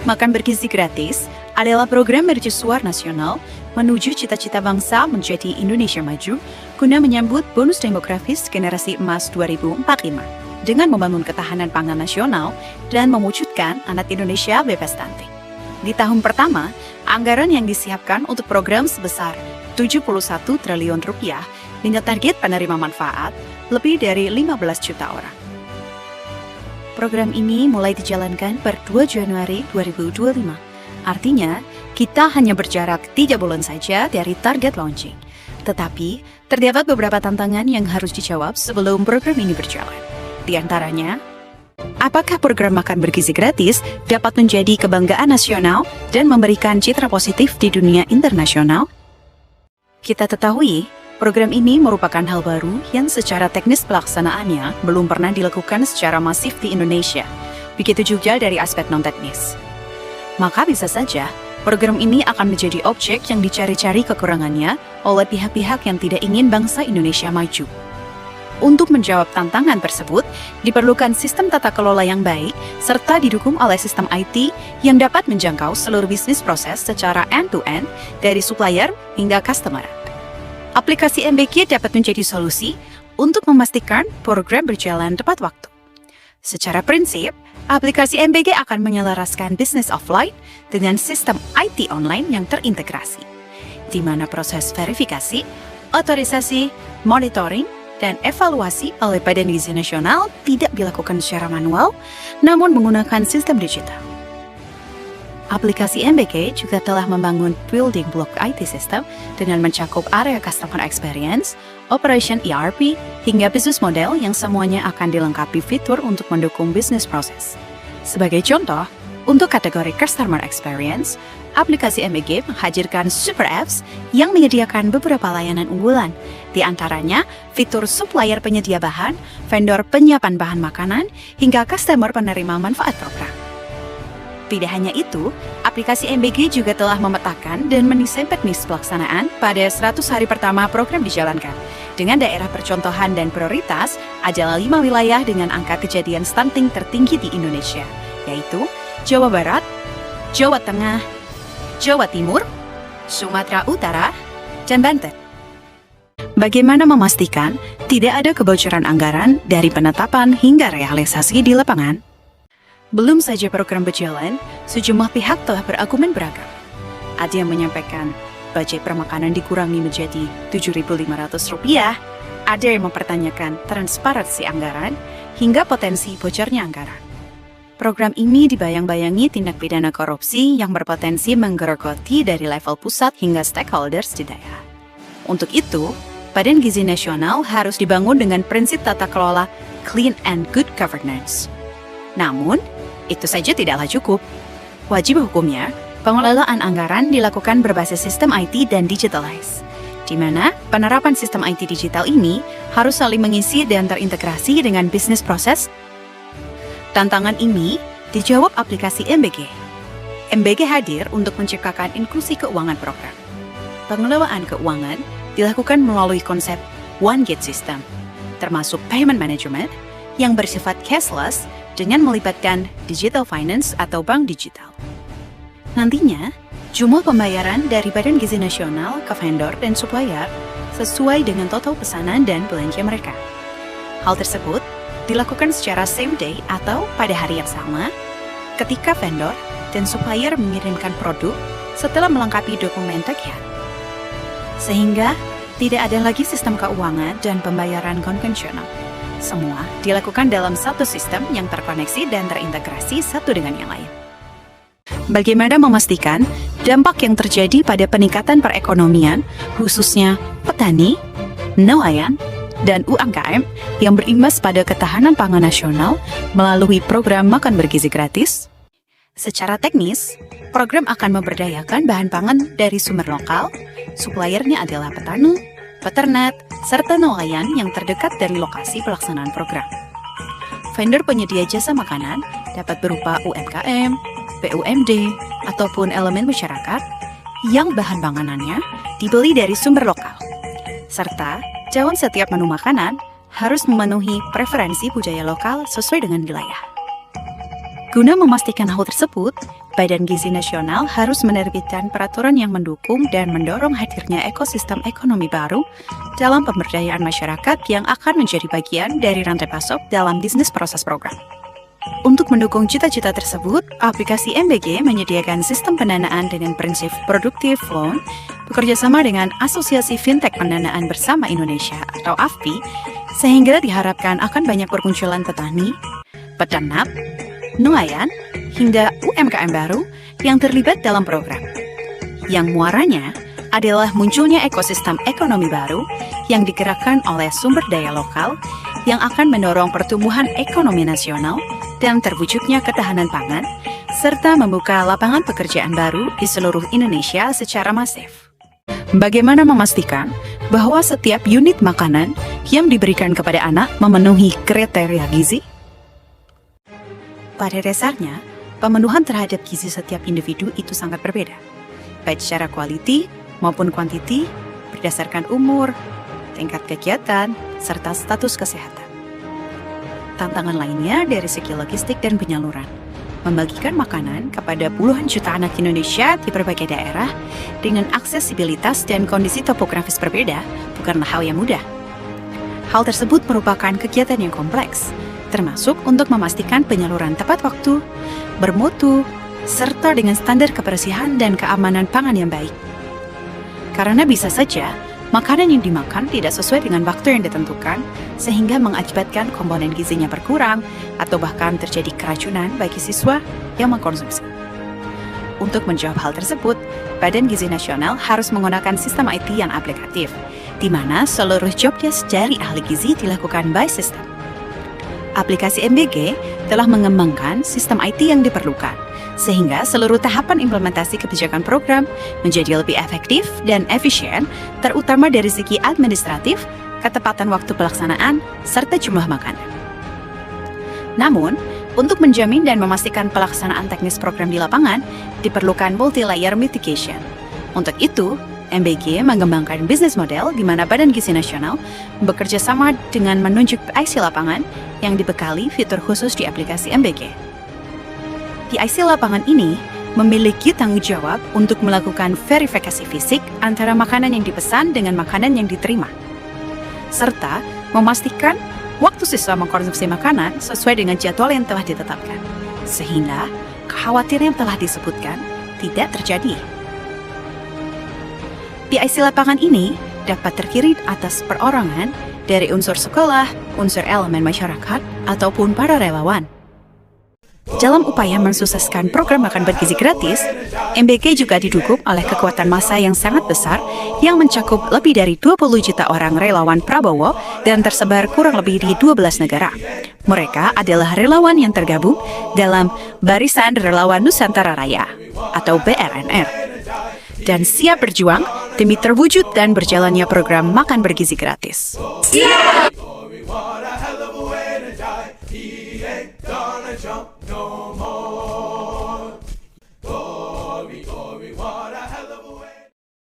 Makan Bergizi Gratis adalah program mercusuar nasional menuju cita-cita bangsa menjadi Indonesia maju guna menyambut bonus demografis generasi emas 2045 dengan membangun ketahanan pangan nasional dan mewujudkan anak Indonesia bebas stunting. Di tahun pertama, anggaran yang disiapkan untuk program sebesar 71 triliun rupiah dengan target penerima manfaat lebih dari 15 juta orang. Program ini mulai dijalankan per 2 Januari 2025. Artinya, kita hanya berjarak 3 bulan saja dari target launching. Tetapi, terdapat beberapa tantangan yang harus dijawab sebelum program ini berjalan. Di antaranya, apakah program Makan Bergizi Gratis dapat menjadi kebanggaan nasional dan memberikan citra positif di dunia internasional? Kita ketahui, program ini merupakan hal baru yang secara teknis pelaksanaannya belum pernah dilakukan secara masif di Indonesia. Begitu juga dari aspek non-teknis. Maka bisa saja, program ini akan menjadi objek yang dicari-cari kekurangannya oleh pihak-pihak yang tidak ingin bangsa Indonesia maju. Untuk menjawab tantangan tersebut, diperlukan sistem tata kelola yang baik, serta didukung oleh sistem IT yang dapat menjangkau seluruh bisnis proses secara end-to-end dari supplier hingga customer. Aplikasi MBG dapat menjadi solusi untuk memastikan program berjalan tepat waktu. Secara prinsip, aplikasi MBG akan menyelaraskan bisnis offline dengan sistem IT online yang terintegrasi, di mana proses verifikasi, otorisasi, monitoring, dan evaluasi oleh Badan Gizi Nasional tidak dilakukan secara manual, namun menggunakan sistem digital. Aplikasi MBG juga telah membangun building block IT system dengan mencakup area customer experience, operation ERP, hingga business model yang semuanya akan dilengkapi fitur untuk mendukung business process. Sebagai contoh, untuk kategori customer experience, aplikasi MBG menghadirkan super apps yang menyediakan beberapa layanan unggulan, di antaranya fitur supplier penyedia bahan, vendor penyiapan bahan makanan, hingga customer penerima manfaat program. Tidak hanya itu, aplikasi MBG juga telah memetakan dan mendesain teknis pelaksanaan pada 100 hari pertama program dijalankan. Dengan daerah percontohan dan prioritas adalah 5 wilayah dengan angka kejadian stunting tertinggi di Indonesia, yaitu Jawa Barat, Jawa Tengah, Jawa Timur, Sumatera Utara, dan Banten. Bagaimana memastikan tidak ada kebocoran anggaran dari penetapan hingga realisasi di lapangan? Belum saja program berjalan, sejumlah pihak telah berargumen beragam. Ada yang menyampaikan budget permakanan dikurangi menjadi Rp7.500, ada yang mempertanyakan transparansi anggaran, hingga potensi bocornya anggaran. Program ini dibayang-bayangi tindak pidana korupsi yang berpotensi menggerogoti dari level pusat hingga stakeholders di daerah. Untuk itu, Badan Gizi Nasional harus dibangun dengan prinsip tata kelola clean and good governance. Namun, itu saja tidaklah cukup. Wajib hukumnya, pengelolaan anggaran dilakukan berbasis sistem IT dan digitalize, di mana penerapan sistem IT digital ini harus saling mengisi dan terintegrasi dengan bisnis proses. Tantangan ini dijawab aplikasi MBG. MBG hadir untuk menciptakan inklusi keuangan program. Pengelolaan keuangan dilakukan melalui konsep One Gate System, termasuk payment management yang bersifat cashless dengan melibatkan digital finance atau bank digital. Nantinya, jumlah pembayaran dari Badan Gizi Nasional ke vendor dan supplier sesuai dengan total pesanan dan belanja mereka. Hal tersebut dilakukan secara same day atau pada hari yang sama ketika vendor dan supplier mengirimkan produk setelah melengkapi dokumen tagihan. Sehingga tidak ada lagi sistem keuangan dan pembayaran konvensional. Semua dilakukan dalam satu sistem yang terkoneksi dan terintegrasi satu dengan yang lain. Bagaimana memastikan dampak yang terjadi pada peningkatan perekonomian, khususnya petani, nelayan, dan UMKM yang berimbas pada ketahanan pangan nasional melalui program Makan Bergizi Gratis? Secara teknis, program akan memberdayakan bahan pangan dari sumber lokal, suppliernya adalah petani, peternak, serta nelayan yang terdekat dari lokasi pelaksanaan program. Vendor penyedia jasa makanan dapat berupa UMKM, BUMD, ataupun elemen masyarakat yang bahan panganannya dibeli dari sumber lokal. Serta, dalam setiap menu makanan harus memenuhi preferensi budaya lokal sesuai dengan wilayah. Guna memastikan hal tersebut, Badan Gizi Nasional harus menerbitkan peraturan yang mendukung dan mendorong hadirnya ekosistem ekonomi baru dalam pemberdayaan masyarakat yang akan menjadi bagian dari rantai pasok dalam bisnis proses program. Untuk mendukung cita-cita tersebut, aplikasi MBG menyediakan sistem pendanaan dengan prinsip Productive Loan bekerjasama dengan Asosiasi Fintech Pendanaan Bersama Indonesia atau AFPI, sehingga diharapkan akan banyak permunculan petani, peternak, nelayan, hingga UMKM baru yang terlibat dalam program. Yang muaranya adalah munculnya ekosistem ekonomi baru yang digerakkan oleh sumber daya lokal yang akan mendorong pertumbuhan ekonomi nasional dan terwujudnya ketahanan pangan, serta membuka lapangan pekerjaan baru di seluruh Indonesia secara masif. Bagaimana memastikan bahwa setiap unit makanan yang diberikan kepada anak memenuhi kriteria gizi? Pada dasarnya, pemenuhan terhadap gizi setiap individu itu sangat berbeda, baik secara quality maupun quantity, berdasarkan umur, tingkat kegiatan, serta status kesehatan. Tantangan lainnya dari segi logistik dan penyaluran, membagikan makanan kepada puluhan juta anak Indonesia di berbagai daerah dengan aksesibilitas dan kondisi topografis berbeda bukanlah hal yang mudah. Hal tersebut merupakan kegiatan yang kompleks, termasuk untuk memastikan penyaluran tepat waktu, bermutu, serta dengan standar kebersihan dan keamanan pangan yang baik. Karena bisa saja, makanan yang dimakan tidak sesuai dengan waktu yang ditentukan, sehingga mengakibatkan komponen gizinya berkurang atau bahkan terjadi keracunan bagi siswa yang mengkonsumsi. Untuk menjawab hal tersebut, Badan Gizi Nasional harus menggunakan sistem IT yang aplikatif, di mana seluruh job desk dari ahli gizi dilakukan by system. Aplikasi MBG telah mengembangkan sistem IT yang diperlukan, sehingga seluruh tahapan implementasi kebijakan program menjadi lebih efektif dan efisien, terutama dari segi administratif, ketepatan waktu pelaksanaan, serta jumlah makanan. Namun, untuk menjamin dan memastikan pelaksanaan teknis program di lapangan, diperlukan multi-layer mitigation. Untuk itu, MBG mengembangkan bisnis model di mana Badan Gizi Nasional bekerja sama dengan menunjuk IC lapangan yang dibekali fitur khusus di aplikasi MBG. Di IC lapangan ini memiliki tanggung jawab untuk melakukan verifikasi fisik antara makanan yang dipesan dengan makanan yang diterima, serta memastikan waktu siswa mengkonsumsi makanan sesuai dengan jadwal yang telah ditetapkan, sehingga kekhawatiran yang telah disebutkan tidak terjadi. Di IC lapangan ini dapat terdiri atas perorangan dari unsur sekolah, unsur elemen masyarakat, ataupun para relawan. Dalam upaya mensukseskan program makan bergizi gratis, MBG juga didukung oleh kekuatan massa yang sangat besar yang mencakup lebih dari 20 juta orang relawan Prabowo dan tersebar kurang lebih di 12 negara. Mereka adalah relawan yang tergabung dalam Barisan Relawan Nusantara Raya atau BRNR dan siap berjuang demi terwujud dan berjalannya program makan bergizi gratis. Siap!